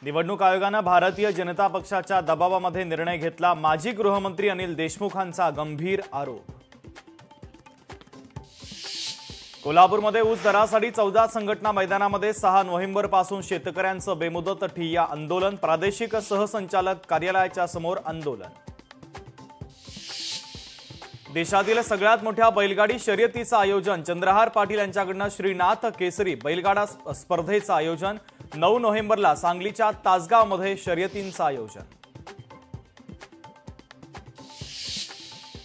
निवडणूक आयोगाने भारतीय जनता पक्षाच्या दबावामध्ये निर्णय घेतला। माजी गृहमंत्री अनिल देशमुखांचा गंभीर आरोप। कोल्हापूरमध्ये ऊस दरासाठी 14 संघटना मैदानामध्ये 6 नोव्हेंबर पासून शेतकऱ्यांचं बेमुदत ठिय्या आंदोलन। प्रादेशिक सहसंचालक कार्यालयाच्या समोर आंदोलन। देशातील सगळ्यात मोठ्या बैलगाडी शर्यतीचं आयोजन चंद्रहार पाटील यांच्याकडून श्रीनाथ केसरी बैलगाडा स्पर्धेचं आयोजन। 9 नोव्हेंबरला सांगलीच्या तासगावमध्ये शर्यतींचं आयोजन।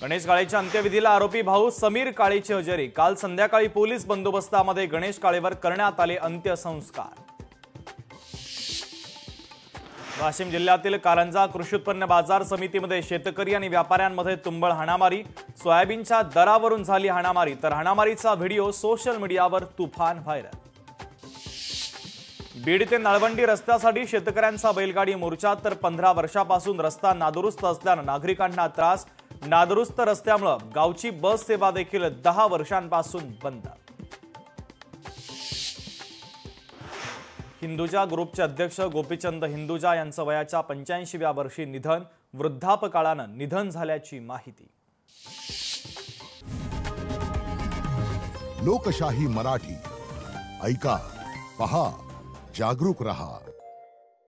गणेश काळेच्या अंत्यविधीला आरोपी भाऊ समीर काळेची हजेरी। काल संध्याकाळी पोलीस बंदोबस्तामध्ये गणेश काळेवर करण्यात आले अंत्यसंस्कार। वाशिम जिल्ह्यातील कारंजा कृषी उत्पन्न बाजार समितीमध्ये शेतकरी आणि व्यापाऱ्यांमध्ये तुंबळ हाणामारी। सोयाबीनच्या दरावरून झाली हाणामारी, तर हाणामारीचा व्हिडिओ सोशल मीडियावर तुफान व्हायरल। बीड ते नळवंडी रस्त्यासाठी शेतकऱ्यांचा बैलगाडी मोर्चा, तर 15 वर्षापासून रस्ता नादुरुस्त असल्याने नागरिकांना त्रास। नादुरुस्त रस्त्यामुळे गावची बस सेवा देखील 10 वर्षांपासून बंद। हिंदुजा ग्रुपचे अध्यक्ष गोपीचंद हिंदुजा यांचं वयाच्या 85व्या वर्षी निधन। वृद्धापकाळाने निधन झाल्याची माहिती। लोकशाही मराठी ऐका, पहा, जागरूक रहा।